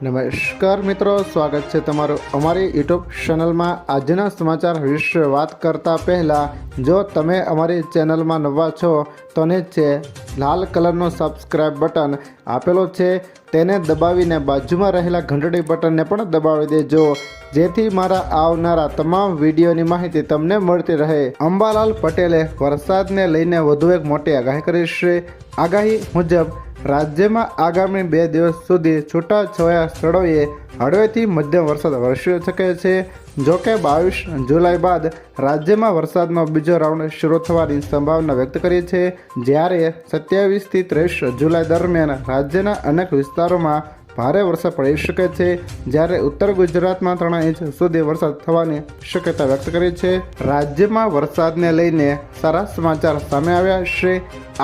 નમસ્કાર મિત્રો, સ્વાગત છે તમારું અમારી યુટ્યુબ ચેનલમાં। આજના સમાચાર વિશે વાત કરતા પહેલાં જો તમે અમારી ચેનલમાં નવા છો તો નીચે લાલ કલરનું સબસ્ક્રાઇબ બટન આપેલો છે, તેને દબાવીને બાજુમાં રહેલા ઘંટડી બટનને પણ દબાવી દેજો, જેથી મારા આવનારા તમામ વિડીયોની માહિતી તમને મળતી રહે। અંબાલાલ પટેલે વરસાદને લઈને વધુ એક મોટી આગાહી કરી છે। આગાહી મુજબ રાજ્યમાં આગામી 2 દિવસ સુધી છૂટાછવાયા સ્થળોએ હળવેથી મધ્યમ વરસાદ વરસી શકે છે। જોકે 22 જુલાઈ બાદ રાજ્યમાં વરસાદનો બીજો રાઉન્ડ શરૂ થવાની સંભાવના વ્યક્ત કરી છે, જ્યારે 27 થી 30 જુલાઈ દરમિયાન રાજ્યના અનેક વિસ્તારોમાં ભારે વરસાદ પડી શકે છે, જ્યારે ઉત્તર ગુજરાતમાં 3 ઇંચ સુધી વરસાદ થવાની શક્યતા વ્યક્ત કરી છે। રાજ્યમાં વરસાદને લઈને સારા સમાચાર સામે આવ્યા છે।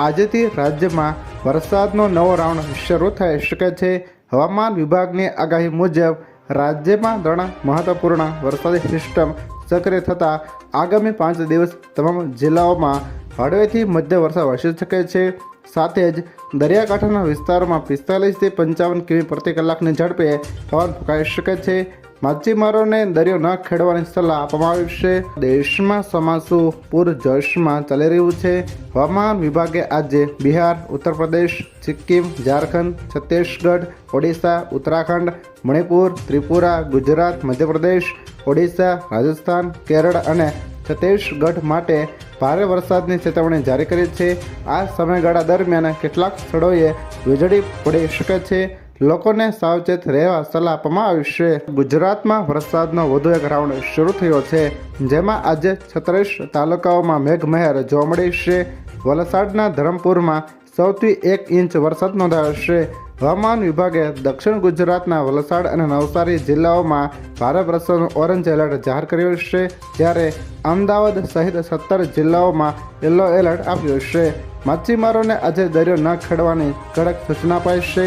આજથી રાજ્યમાં વરસાદનો નવો રાઉન્ડ શરૂ થઈ શકે છે। હવામાન વિભાગની આગાહી મુજબ રાજ્યમાં 3 મહત્વપૂર્ણ વરસાદી સિસ્ટમ સક્રિય થતાં આગામી 5 દિવસ તમામ જિલ્લાઓમાં હળવેથી મધ્યમ વરસાદ વરસી શકે છે। સાથે જ દરિયાકાંઠાના વિસ્તારોમાં 45 થી 55 કિમી પ્રતિ કલાકની ઝડપે પવન ફૂંકાઈ શકે છે। માછીમારોને દરિયો ન ખેડવાની સલાહ આપવામાં આવી છે। દેશમાં ચોમાસું પૂરજોશમાં ચાલી રહ્યું છે। હવામાન વિભાગે આજે બિહાર, ઉત્તર પ્રદેશ, સિક્કિમ, ઝારખંડ, છત્તીસગઢ, ઓડિશા, ઉત્તરાખંડ, મણિપુર, ત્રિપુરા, ગુજરાત, મધ્યપ્રદેશ, ઓડિશા, રાજસ્થાન, કેરળ અને છત્તીસગઢ માટે ભારે વરસાદની ચેતવણી જારી કરી છે। આ સમયગાળા દરમિયાન કેટલાક સ્થળોએ વીજળી પડી શકે છે। લોકોને સાવચેત રહેવા સલાહ આપવામાં આવી છે। ગુજરાતમાં વરસાદનો વધુ એક રાઉન્ડ શરૂ થયો છે, જેમાં આજે 36 તાલુકાઓમાં મેઘમહેર જોવા મળી છે। વલસાડના ધરમપુરમાં સૌથી 1 ઇંચ વરસાદ નોંધાયો છે। હવામાન વિભાગે દક્ષિણ ગુજરાતના વલસાડ અને નવસારી જિલ્લાઓમાં ભારે વરસાદનું ઓરેન્જ એલર્ટ જાહેર કર્યું છે, જ્યારે અમદાવાદ સહિત 17 જિલ્લાઓમાં યલો એલર્ટ આપ્યું છે। માછીમારોને આજે દરિયો ન ખેડવાની કડક સૂચના અપાઈ છે।